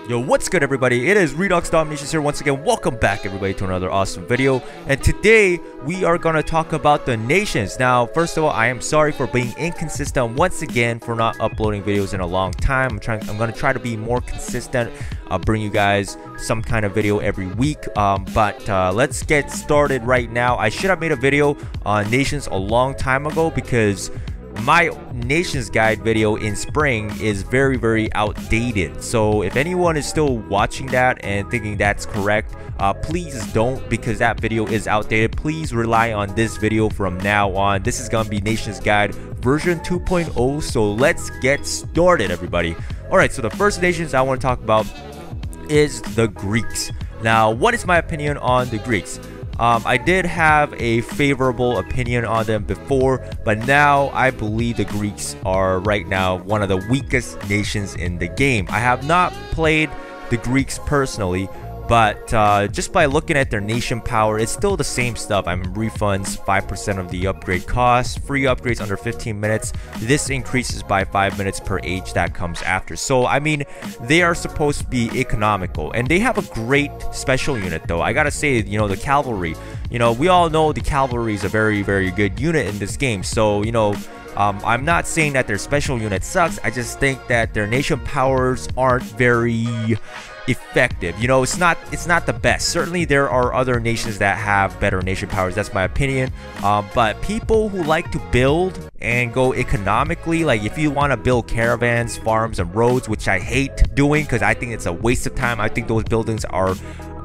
Yo, what's good everybody? It is Redux Dominations here once again. Welcome back everybody to another awesome video. And today we are going to talk about the nations. Now, first of all, I am sorry for being inconsistent once again for not uploading videos in a long time. I'm going to try to be more consistent. I'll bring you guys some kind of video every week. But let's get started right now. I should have made a video on nations a long time ago because my nations guide video in spring is very outdated. So if anyone is still watching that and thinking that's correct, please don't, because that video is outdated. Please rely on this video from now on. This is gonna be nations guide version 2.0. so let's get started everybody. All right, so the first nations I want to talk about is the Greeks. Now, what is my opinion on the Greeks? I did have a favorable opinion on them before, but now I believe the Greeks are right now one of the weakest nations in the game. I have not played the Greeks personally, but just by looking at their nation power, it's still the same stuff. I mean, refunds 5% of the upgrade cost, free upgrades under 15 minutes. This increases by 5 minutes per age that comes after. So I mean, they are supposed to be economical, and they have a great special unit though. I gotta say, you know, the cavalry, you know, we all know the cavalry is a very good unit in this game. So you know, I'm not saying that their special unit sucks. I just think that their nation powers aren't very effective. You know, it's not the best. Certainly there are other nations that have better nation powers, that's my opinion. But people who like to build and go economically, like if you want to build caravans, farms, and roads, which I hate doing because I think it's a waste of time. I think those buildings are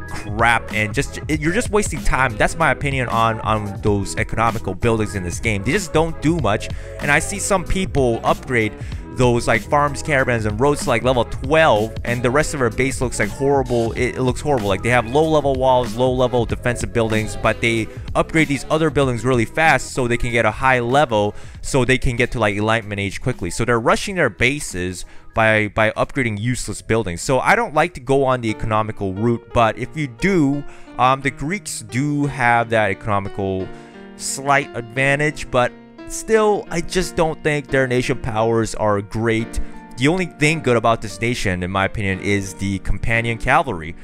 crap, and you're just wasting time. That's my opinion on those economical buildings in this game. They just don't do much, and I see some people upgrade those like farms, caravans, and roads to like level 12, and the rest of our base looks like horrible. It looks horrible. Like they have low level walls, low level defensive buildings, but they upgrade these other buildings really fast so they can get a high level, so they can get to like enlightenment age quickly. So they're rushing their bases by upgrading useless buildings. So I don't like to go on the economical route, but if you do, the Greeks do have that economical slight advantage, but still, I just don't think their nation powers are great. The only thing good about this nation, in my opinion, is the companion cavalry,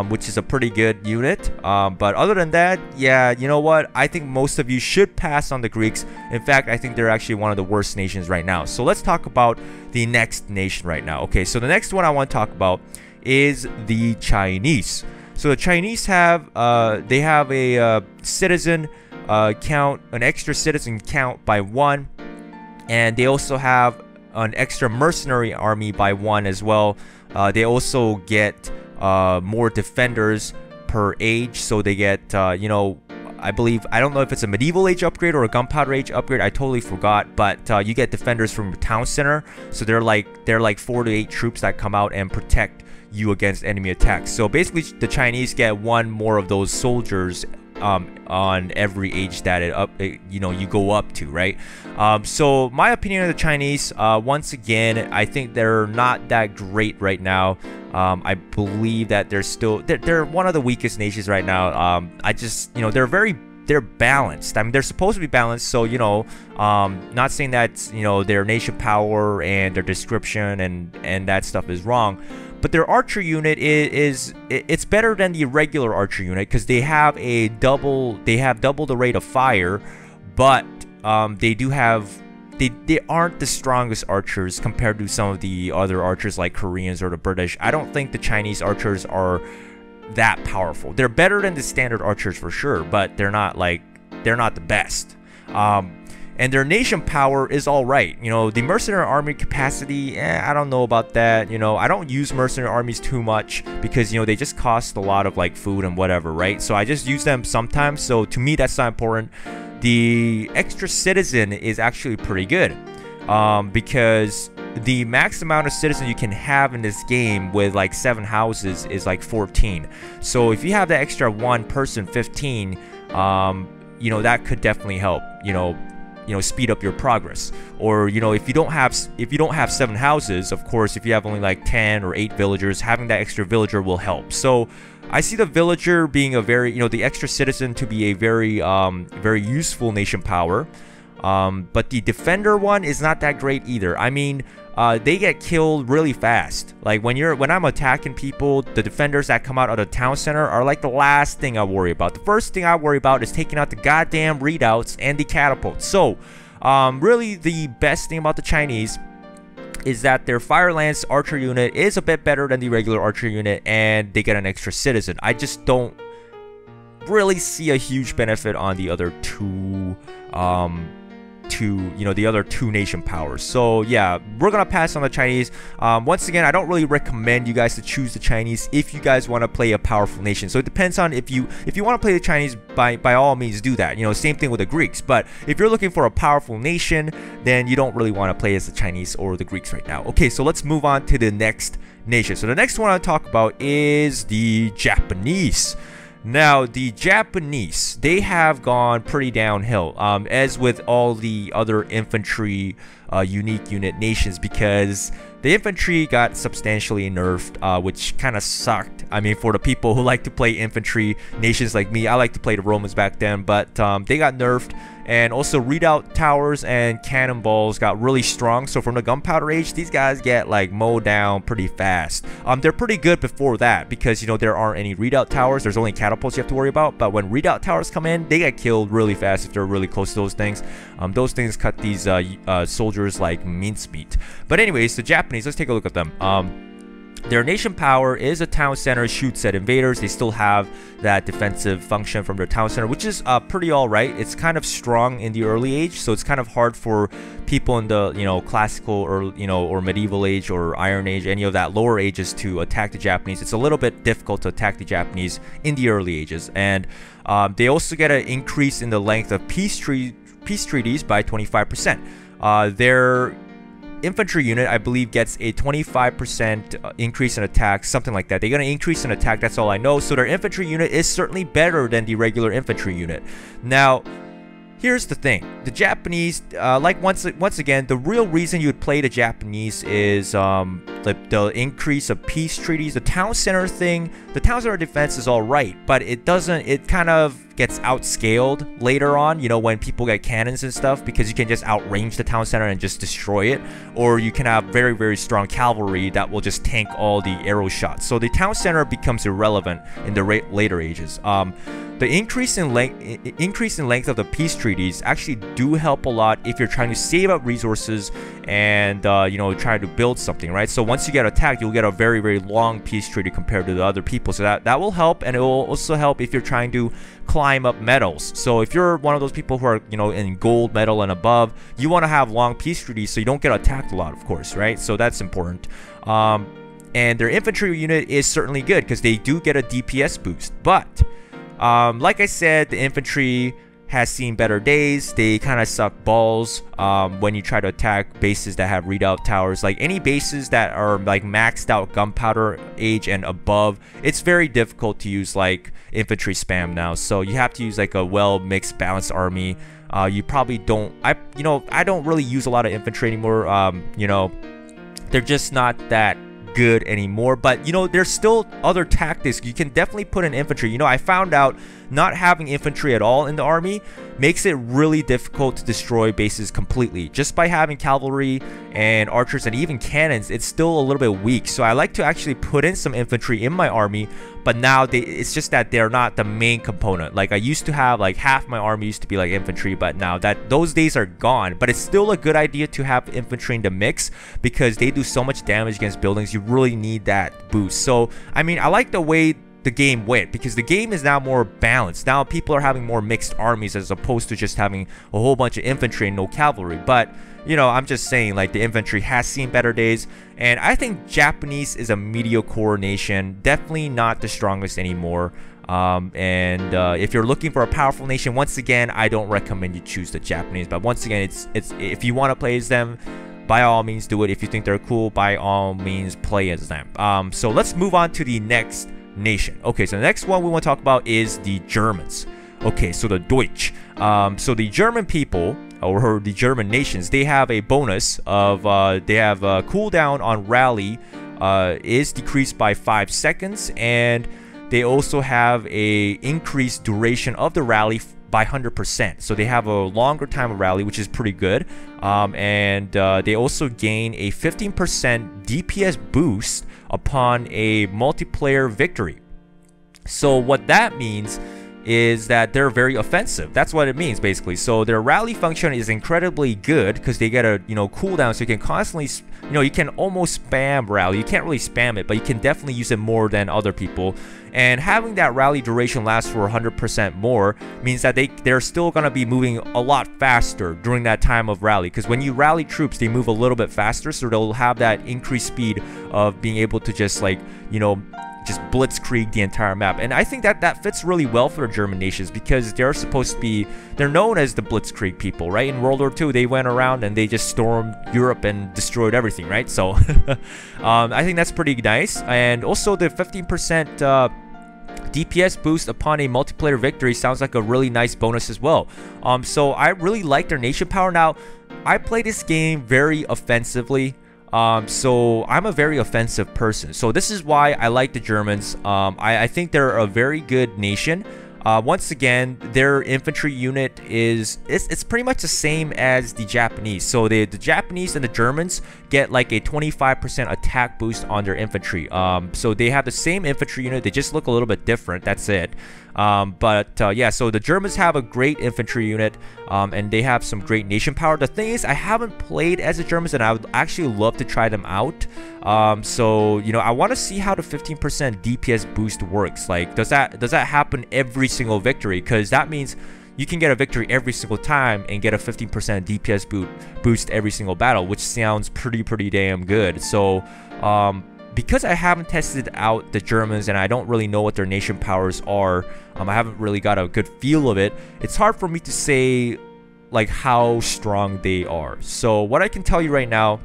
which is a pretty good unit. But other than that, yeah, you know what? I think most of you should pass on the Greeks. In fact, I think they're actually one of the worst nations right now. So let's talk about the next nation right now. Okay, so the next one I want to talk about is the Chinese. So the Chinese have, they have a citizen count, an extra citizen count by 1, and they also have an extra mercenary army by 1 as well. They also get more defenders per age, so they get you know, I don't know if it's a medieval age upgrade or a gunpowder age upgrade, I totally forgot, but you get defenders from your town center, so they're like 4 to 8 troops that come out and protect you against enemy attacks. So basically the Chinese get 1 more of those soldiers on every age that you know, you go up to, right? So my opinion of the Chinese, once again, I think they're not that great right now. I believe that they're one of the weakest nations right now. I just, you know, they're balanced. I mean, they're supposed to be balanced, so you know, not saying that, you know, their nation power and their description and that stuff is wrong, but their archer unit it's better than the regular archer unit because they have double the rate of fire, but they aren't the strongest archers compared to some of the other archers like Koreans or the British. I don't think the Chinese archers are that powerful. They're better than the standard archers for sure, but they're not the best. And their nation power is alright. You know, the mercenary army capacity, I don't know about that. You know, I don't use mercenary armies too much because, you know, they just cost a lot of like food and whatever, right? So I just use them sometimes, so to me that's not important. The extra citizen is actually pretty good, because the max amount of citizens you can have in this game with like 7 houses is like 14. So if you have the extra 1 person, 15, you know, that could definitely help, you know, speed up your progress. Or, you know, if you don't have 7 houses, of course, if you have only like 10 or 8 villagers, having that extra villager will help. So I see the villager being a very, you know, the extra citizen to be a very useful nation power. But the defender one is not that great either. I mean, they get killed really fast. Like when I'm attacking people, the defenders that come out of the town center are like the last thing I worry about. The first thing I worry about is taking out the goddamn readouts and the catapults. So really the best thing about the Chinese is that their Fire Lance archer unit is a bit better than the regular archer unit, and they get an extra citizen. I just don't really see a huge benefit on the other two the other two nation powers. So yeah, we're gonna pass on the Chinese. Once again, I don't really recommend you guys to choose the Chinese if you guys want to play a powerful nation. So it depends on if you want to play the Chinese, by all means do that. Same thing with the Greeks. But if you're looking for a powerful nation, then you don't really want to play as the Chinese or the Greeks right now. Okay, so let's move on to the next nation. So the next one I'll talk about is the Japanese. Now, the Japanese, they have gone pretty downhill, as with all the other infantry unique unit nations, because the infantry got substantially nerfed, which kind of sucked. I mean, for the people who like to play infantry nations like me, I like to play the Romans back then, but they got nerfed. And also redoubt towers and cannonballs got really strong. So from the gunpowder age, these guys get like mowed down pretty fast. They're pretty good before that because there aren't any redoubt towers. There's only catapults you have to worry about. But when redoubt towers come in, they get killed really fast if they're really close to those things. Those things cut these soldiers like mincemeat. But anyways, the Japanese, let's take a look at them. Their nation power is a town center, shoots at invaders. They still have that defensive function from their town center, which is pretty alright. It's kind of strong in the early age, so it's kind of hard for people in the classical or medieval age or Iron Age, any of that lower ages, to attack the Japanese. It's a little bit difficult to attack the Japanese in the early ages. And they also get an increase in the length of peace treaties by 25%. Their infantry unit, I believe, gets a 25% increase in attack, something like that. They're going to increase in attack, that's all I know. So their infantry unit is certainly better than the regular infantry unit. Now, here's the thing. The Japanese, once again, the real reason you would play the Japanese is the increase of peace treaties. The town center thing, the town center defense is alright, but it kind of gets outscaled later on, when people get cannons and stuff, because you can just outrange the town center and just destroy it, or you can have very, very strong cavalry that will just tank all the arrow shots. So the town center becomes irrelevant in the later ages. The increase in length of the peace treaties actually do help a lot if you're trying to save up resources and try to build something, right? So once you get attacked, you'll get a very, very long peace treaty compared to the other people. So that will help, and it will also help if you're trying to climb up medals. So if you're one of those people who are in gold medal and above, you want to have long peace treaties so you don't get attacked a lot, of course, right? So that's important. And their infantry unit is certainly good because they do get a DPS boost, but like I said, the infantry has seen better days. They kind of suck balls when you try to attack bases that have redoubt towers. Like any bases that are like maxed out gunpowder age and above, it's very difficult to use like infantry spam now. So you have to use like a well mixed balanced army. You probably don't. I don't really use a lot of infantry anymore. They're just not that good anymore, but there's still other tactics you can definitely put in infantry. I found out not having infantry at all in the army makes it really difficult to destroy bases completely. Just by having cavalry and archers and even cannons, it's still a little bit weak. So I like to actually put in some infantry in my army, but now it's just that they're not the main component. Like I used to have like half my army used to be like infantry, but now those days are gone. But it's still a good idea to have infantry in the mix because they do so much damage against buildings. You really need that boost. So I mean, I like the way the game went because the game is now more balanced. Now people are having more mixed armies as opposed to just having a whole bunch of infantry and no cavalry. But I'm just saying, like, the infantry has seen better days, and I think Japanese is a mediocre nation, definitely not the strongest anymore. If you're looking for a powerful nation, once again, I don't recommend you choose the Japanese. But once again, it's if you want to play as them, by all means do it. If you think they're cool, by all means play as them. So let's move on to the next nation. Okay, so the next one we want to talk about is the Germans. Okay, so the Deutsch. So the German people, or the German nations, they have a bonus of they have a cooldown on rally is decreased by 5 seconds, and they also have a increased duration of the rally by 100%. So they have a longer time of rally, which is pretty good. And they also gain a 15% DPS boost upon a multiplayer victory. So what that means is that they're very offensive. That's what it means basically. So their rally function is incredibly good because they get a cooldown, so you can constantly, you can almost spam rally. You can't really spam it, but you can definitely use it more than other people. And having that rally duration last for 100% more means that they're still gonna be moving a lot faster during that time of rally, because when you rally troops, they move a little bit faster, so they'll have that increased speed of being able to just like, just blitzkrieg the entire map. And I think that fits really well for the German nations, because they're supposed to be, they're known as the blitzkrieg people, right? In World War II, they went around and they just stormed Europe and destroyed everything, right? So I think that's pretty nice. And also the 15% DPS boost upon a multiplayer victory sounds like a really nice bonus as well. So I really like their nation power. Now, I play this game very offensively. So I'm a very offensive person. So this is why I like the Germans. I think they're a very good nation. Once again, their infantry unit it's pretty much the same as the Japanese. So the Japanese and the Germans get like a 25% attack boost on their infantry. So they have the same infantry unit, they just look a little bit different, that's it. Yeah, so the Germans have a great infantry unit, and they have some great nation power. The thing is, I haven't played as the Germans, and I would actually love to try them out. So I want to see how the 15% DPS boost works. Like, does that happen every single victory? Because that means you can get a victory every single time and get a 15% DPS boost every single battle, which sounds pretty damn good. So because I haven't tested out the Germans and I don't really know what their nation powers are, I haven't really got a good feel of it, it's hard for me to say like how strong they are. So what I can tell you right now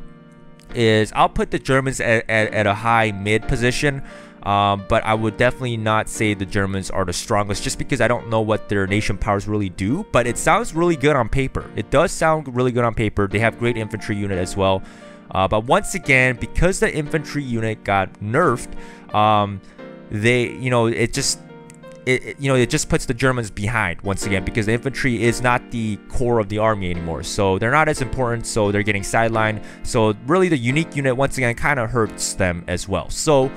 is I'll put the Germans at a high mid position, but I would definitely not say the Germans are the strongest, just because I don't know what their nation powers really do. But it sounds really good on paper. It does sound really good on paper. They have great infantry unit as well. But once again, because the infantry unit got nerfed, it just puts the Germans behind once again, because the infantry is not the core of the army anymore. So they're not as important, so they're getting sidelined. So really the unique unit once again kind of hurts them as well. So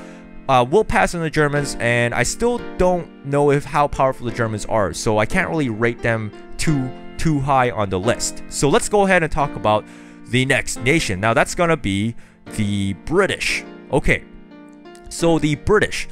we'll pass on the Germans, and I still don't know how powerful the Germans are, so I can't really rate them too high on the list. So let's go ahead and talk about the next nation. Now that's gonna be the British. Okay, so the British,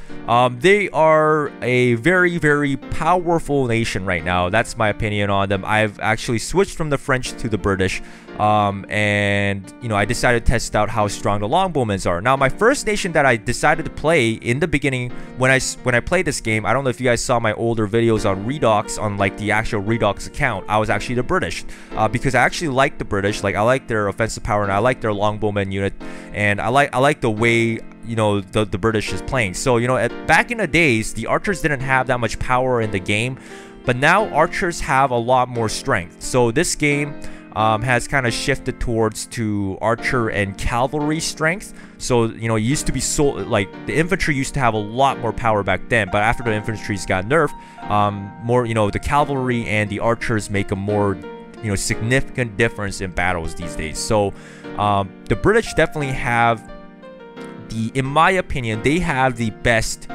they are a very powerful nation right now. That's my opinion on them. I've actually switched from the French to the British, and I decided to test out how strong the longbowmen are. Now my first nation that I decided to play in the beginning, when I played this game, I don't know if you guys saw my older videos on Redux, on like the actual Redux account, I was actually the British, because I actually like the British. Like, I like their offensive power and I like their longbowmen unit, and I like the way the British is playing. So back in the days, the archers didn't have that much power in the game, but now archers have a lot more strength. So this game has kind of shifted towards to archer and cavalry strength. So it used to be like the infantry used to have a lot more power back then, but after the infantry's got nerfed, more the cavalry and the archers make a more significant difference in battles these days. So the British definitely have in my opinion, they have the best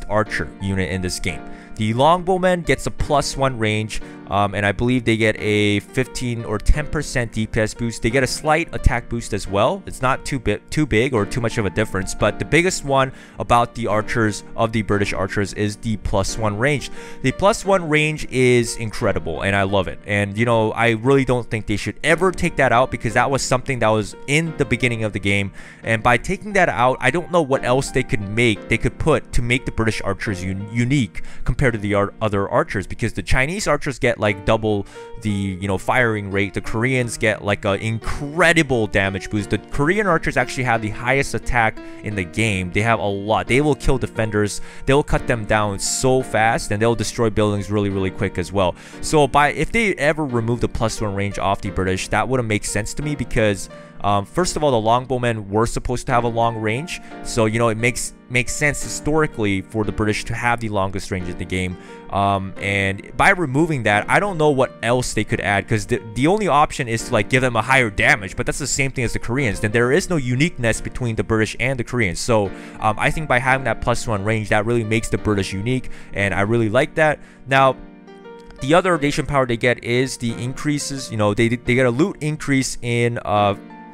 archer unit in this game. The longbowman gets a +1 range, and I believe they get a 15 or 10% DPS boost. They get a slight attack boost as well. It's not too big or too much of a difference, but the biggest one about the archers, of the British archers, is the +1 range. The +1 range is incredible, and I love it. And I really don't think they should ever take that out, because that was something that was in the beginning of the game, and by taking that out, I don't know what else they could put to make the British archers unique compared to the other archers, because the Chinese archers get like double the firing rate. The Koreans get like an incredible damage boost. The Korean archers actually have the highest attack in the game. They have a lot. They will kill defenders. They'll cut them down so fast, and they'll destroy buildings really quick as well. So if they ever remove the +1 range off the British, that wouldn't make sense to me, because First of all, the longbowmen were supposed to have a long range, so you know it makes sense historically for the British to have the longest range in the game. And by removing that, I don't know what else they could add, because the only option is to like give them a higher damage, but that's the same thing as the Koreans. Then there is no uniqueness between the British and the Koreans. So I think by having that +1 range, that really makes the British unique, and I really like that. Now, the other nation power they get is the increases. You know, they get a loot increase in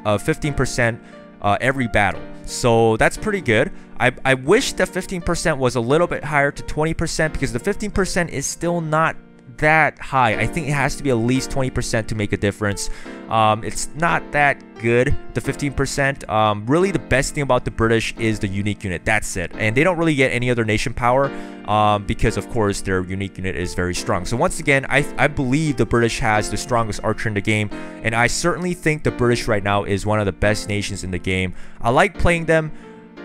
15% every battle, so that's pretty good. I wish the 15% was a little bit higher to 20%, because the 15% is still not that high. I think it has to be at least 20% to make a difference. It's not that good, the 15%. Really, the best thing about the British is the unique unit. That's it, and they don't really get any other nation power, because of course their unique unit is very strong. So once again, I believe the British has the strongest archer in the game, and I certainly think the British right now is one of the best nations in the game. I like playing them,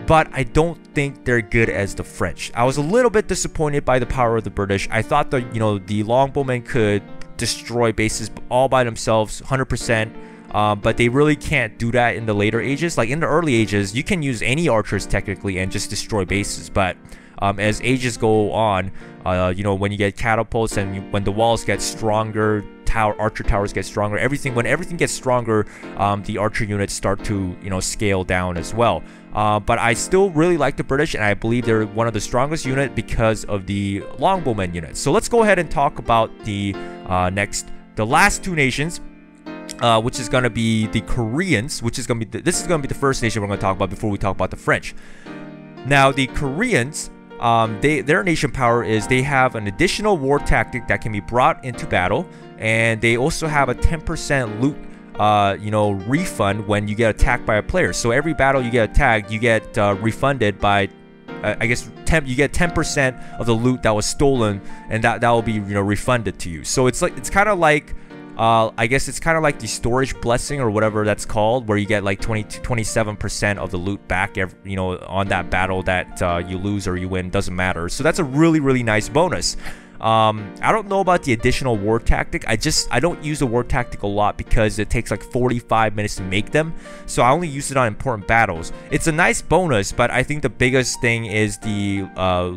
but I don't think they're good as the French. I was a little bit disappointed by the power of the British. I thought that, you know, the longbowmen could destroy bases all by themselves 100%, but they really can't do that in the later ages. Like in the early ages, you can use any archers technically and just destroy bases, but as ages go on, you know, when you get catapults and when the walls get stronger, archer towers get stronger, when everything gets stronger, the archer units start to, you know, scale down as well. But I still really like the British, and I believe they're one of the strongest unit because of the longbowmen units. So let's go ahead and talk about the last two nations, which is going to be the Koreans, which is going to be this is going to be the first nation we're going to talk about before we talk about the French. Now, the Koreans, their nation power is they have an additional war tactic that can be brought into battle, and they also have a 10% loot you know, refund when you get attacked by a player. So every battle you get attacked, you get refunded by I guess you get 10% of the loot that was stolen, and that will be, you know, refunded to you. So it's kind of like I guess it's kind of like the storage blessing or whatever that's called, where you get like 27% of the loot back you know, on that battle that you lose or you win, doesn't matter. So that's a really nice bonus. I don't know about the additional war tactic. I don't use the war tactic a lot because it takes like 45 minutes to make them, so I only use it on important battles. It's a nice bonus, but I think the biggest thing is the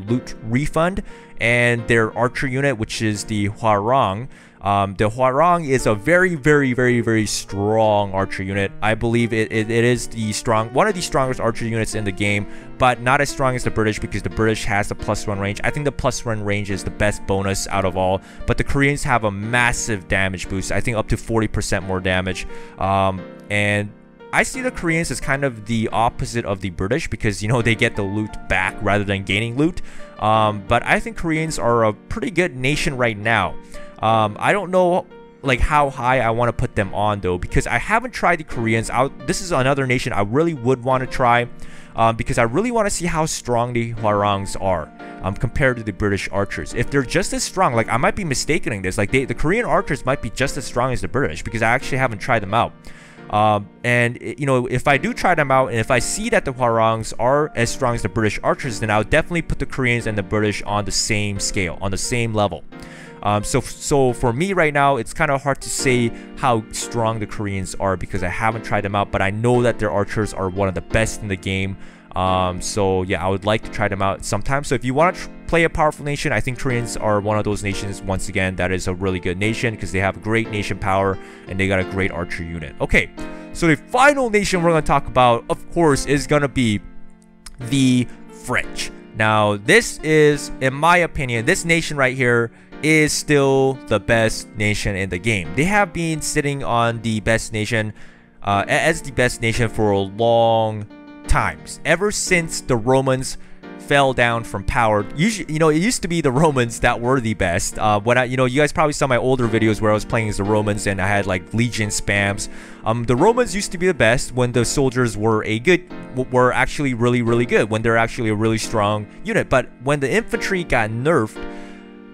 loot refund and their archer unit, which is the Hwarang. The Hwarang is a very strong archer unit. I believe it is one of the strongest archer units in the game, but not as strong as the British, because the British has the +1 range. I think the +1 range is the best bonus out of all, but the Koreans have a massive damage boost. I think up to 40% more damage. And I see the Koreans as kind of the opposite of the British, because, you know, they get the loot back rather than gaining loot. But I think Koreans are a pretty good nation right now. I don't know like how high I want to put them on though, because I haven't tried the Koreans out. This is another nation I really would want to try, because I really want to see how strong the Hwarangs are compared to the British archers. If they're just as strong, like I might be mistaken in this, like the Korean archers might be just as strong as the British, because I actually haven't tried them out. And you know, if I do try them out, and if I see that the Hwarangs are as strong as the British archers, then I'll definitely put the Koreans and the British on the same scale, on the same level. So for me right now, it's kind of hard to say how strong the Koreans are because I haven't tried them out, but I know that their archers are one of the best in the game. So yeah, I would like to try them out sometime. So if you want to play a powerful nation, I think Koreans are one of those nations. Once again, that is a really good nation because they have great nation power and they got a great archer unit. Okay, so the final nation we're going to talk about, of course, is going to be the French. Now, this is, in my opinion, this nation right here is still the best nation in the game. They have been sitting on the best nation as the best nation for a long times, ever since the Romans fell down from power. Usually, you know, it used to be the Romans that were the best. When you know, you guys probably saw my older videos where I was playing as the Romans and I had like legion spams. The Romans used to be the best when the soldiers were actually really good, when they're actually a really strong unit. But when the infantry got nerfed,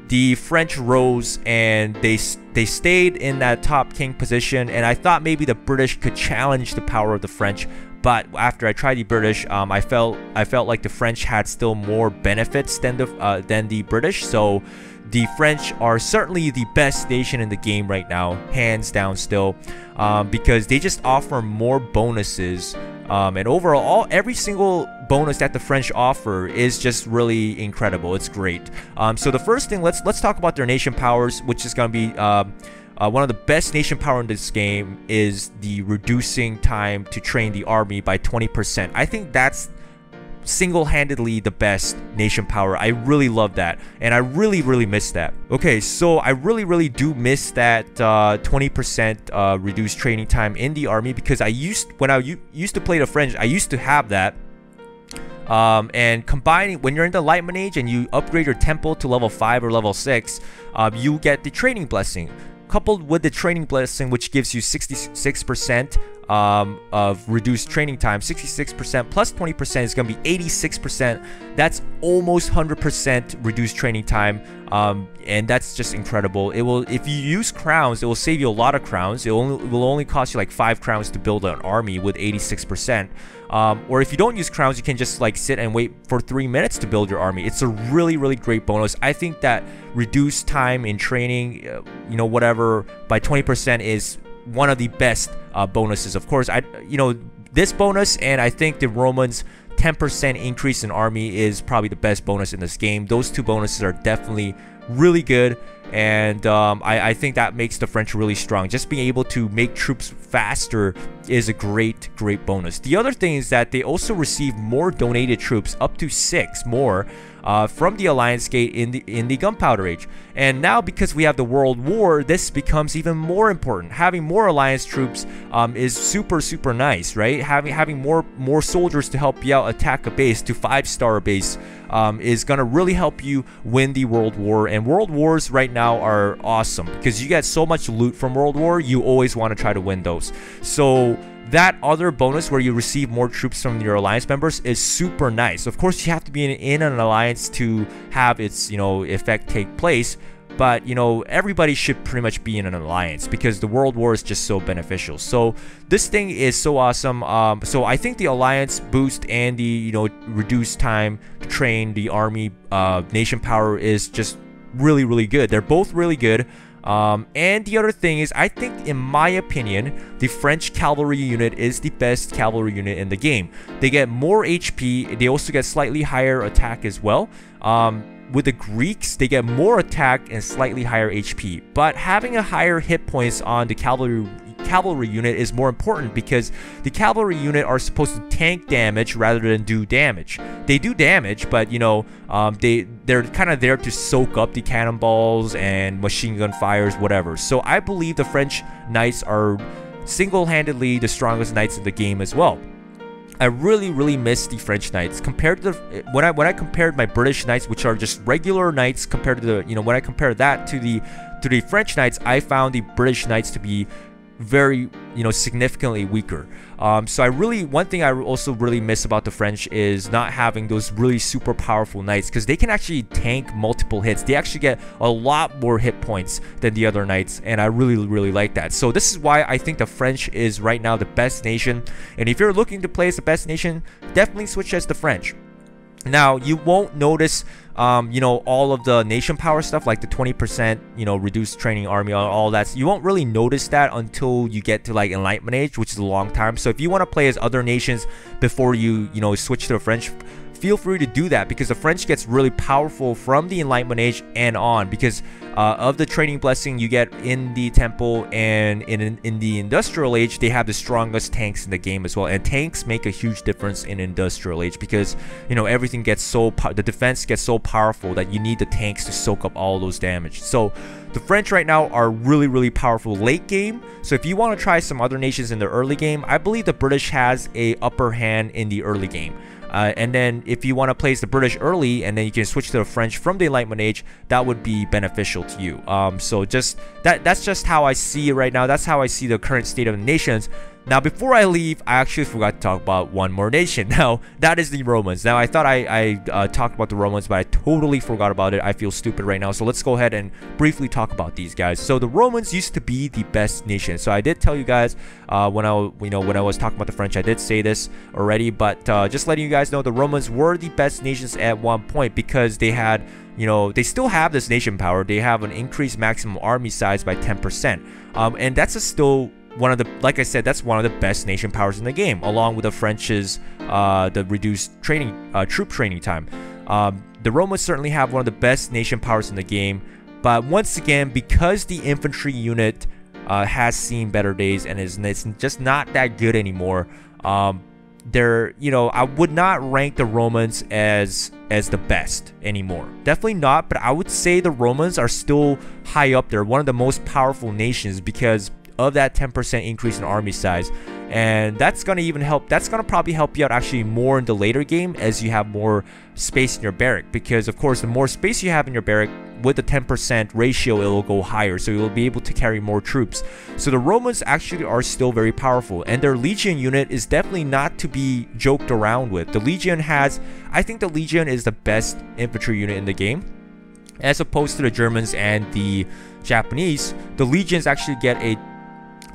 the French rose and they stayed in that top king position, and I thought maybe the British could challenge the power of the French, but after I tried the British, I felt like the French had still more benefits than the British. So the French are certainly the best nation in the game right now, hands down still, because they just offer more bonuses, and overall every single bonus that the French offer is just really incredible. It's great. So the first thing, let's talk about their nation powers, which is going to be one of the best nation power in this game is the reducing time to train the army by 20%. I think that's single-handedly the best nation power. I really love that, and I really miss that. Okay, so I really do miss that 20% reduced training time in the army, because when I used to play the French, I used to have that. And combining, when you're in the Enlightenment Age and you upgrade your temple to level 5 or level 6, you get the training blessing. Coupled with the training blessing, which gives you 66% of reduced training time, 66% plus 20% is going to be 86%. That's almost 100% reduced training time, and that's just incredible. It will, if you use crowns, it will save you a lot of crowns. It will only cost you like 5 crowns to build an army with 86%. Or if you don't use crowns, you can just like sit and wait for 3 minutes to build your army. It's a really great bonus. I think that reduced time in training, you know, whatever, by 20% is one of the best bonuses. Of course, this bonus, and I think the Romans 10% increase in army is probably the best bonus in this game. Those two bonuses are definitely really good, and I think that makes the French really strong. Just being able to make troops faster is a great bonus. The other thing is that they also receive more donated troops, up to 6 more, from the Alliance Gate in the Gunpowder Age. And now, because we have the World War, this becomes even more important. Having more Alliance troops is super nice, right? Having more soldiers to help you out attack a base to 5-star base is gonna really help you win the World War. And World Wars right now are awesome because you get so much loot from World War. You always want to try to win those. So that other bonus where you receive more troops from your alliance members is super nice. Of course, you have to be in an alliance to have its, you know, effect take place, but you know, everybody should pretty much be in an alliance because the World War is just so beneficial. So this thing is so awesome. So I think the alliance boost and the, you know, reduced time to train the army nation power is just really good. They're both really good. And the other thing is, I think, in my opinion, the French cavalry unit is the best cavalry unit in the game. They get more HP. They also get slightly higher attack as well. With the Greeks, they get more attack and slightly higher HP. But having a higher hit points on the cavalry unit is more important because the cavalry unit are supposed to tank damage rather than do damage. They do damage, but you know, they're kind of there to soak up the cannonballs and machine gun fires, whatever. So I believe the French knights are single-handedly the strongest knights in the game as well. I really miss the French knights compared to the, when I compared my British knights, which are just regular knights, compared to the, you know, when I compared that to the French knights, I found the British knights to be very, you know, significantly weaker. So one thing I also really miss about the French is not having those really super powerful knights, because they can actually tank multiple hits. They actually get a lot more hit points than the other knights, and I really like that. So this is why I think the French is right now the best nation, and if you're looking to play as the best nation, definitely switch as the French. Now, you won't notice, you know, all of the nation power stuff, like the 20%, you know, reduced training army, all that. You won't really notice that until you get to like Enlightenment Age, which is a long time. So if you want to play as other nations before you know, switch to the French, feel free to do that, because the French gets really powerful from the Enlightenment Age and on, because of the training blessing you get in the temple, and in the Industrial Age they have the strongest tanks in the game as well. And tanks make a huge difference in Industrial Age, because you know, everything gets so the defense gets so powerful that you need the tanks to soak up all those damage. So the French right now are really powerful late game. So if you want to try some other nations in the early game, I believe the British has a upper hand in the early game. And then if you want to place the British early and then you can switch to the French from the Enlightenment Age, that would be beneficial to you. So just that's just how I see it right now. That's how I see the current state of the nations. Now, before I leave, I actually forgot to talk about one more nation. Now, that is the Romans. Now, I thought I talked about the Romans, but I totally forgot about it. I feel stupid right now. So let's go ahead and briefly talk about these guys. So the Romans used to be the best nation. So I did tell you guys when I was talking about the French, I did say this already. But just letting you guys know, the Romans were the best nations at one point because they had, they still have this nation power. They have an increased maximum army size by 10%, and that's still one of the, like I said, that's one of the best nation powers in the game, along with the French's the reduced troop training time. The Romans certainly have one of the best nation powers in the game, but once again, because the infantry unit has seen better days and it's just not that good anymore, I would not rank the Romans as the best anymore. Definitely not, but I would say the Romans are still high up there, one of the most powerful nations because of that 10% increase in army size. And that's going to even help, that's going to probably help you out actually more in the later game as you have more space in your barrack, because of course the more space you have in your barrack with the 10% ratio, it will go higher, so you'll be able to carry more troops. So the Romans actually are still very powerful, and their legion unit is definitely not to be joked around with. The legion has, I think the legion is the best infantry unit in the game, as opposed to the Germans and the Japanese. The legions actually get a,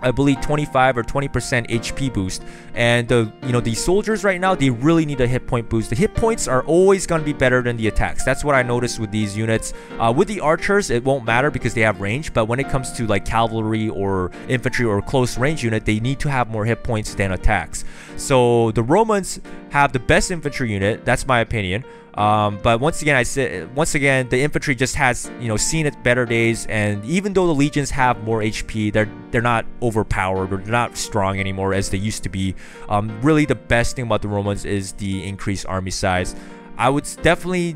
I believe, 25 or 20% HP boost, and the soldiers right now, they really need a hit point boost. The hit points are always going to be better than the attacks. That's what I noticed with these units. With the archers, it won't matter because they have range, but when it comes to like cavalry or infantry or close range unit, they need to have more hit points than attacks. So the Romans have the best infantry unit, that's my opinion. But once again, the infantry just has seen its better days, and even though the legions have more HP, they're not overpowered or they're not strong anymore as they used to be. Really, the best thing about the Romans is the increased army size. I would definitely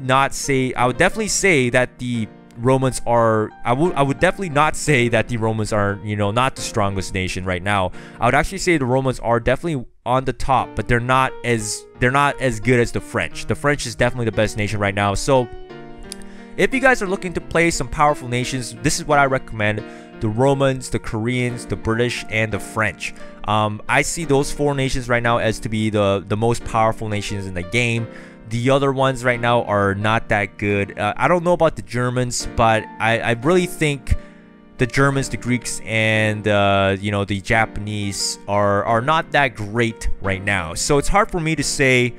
say that the Romans are, I would definitely not say that the Romans are, not the strongest nation right now. I would actually say the Romans are definitely on the top, but they're not as good as the French. The French is definitely the best nation right now. So if you guys are looking to play some powerful nations, this is what I recommend: the Romans, the Koreans, the British, and the French. I see those four nations right now as to be the most powerful nations in the game. The other ones right now are not that good. I don't know about the Germans, but I really think the Germans, the Greeks, and the Japanese are not that great right now. So it's hard for me to say.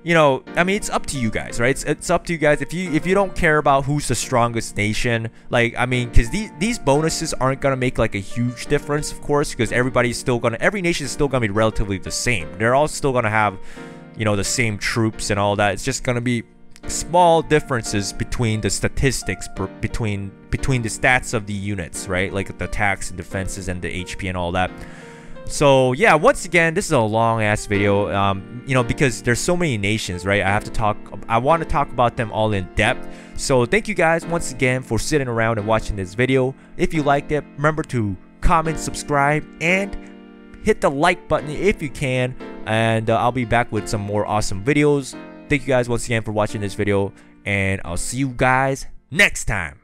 I mean, it's up to you guys, right? It's up to you guys. If you don't care about who's the strongest nation, like, I mean, because these bonuses aren't gonna make like a huge difference, of course, because every nation is still gonna be relatively the same. They're all still gonna have the same troops and all that. It's just gonna be small differences between the statistics, between the stats of the units, right? Like the attacks and defenses and the HP and all that. So yeah, once again, this is a long ass video, because there's so many nations, right? I want to talk about them all in depth. So thank you guys once again for sitting around and watching this video. If you liked it, remember to comment, subscribe, and hit the like button if you can, and I'll be back with some more awesome videos. Thank you guys once again for watching this video, and I'll see you guys next time.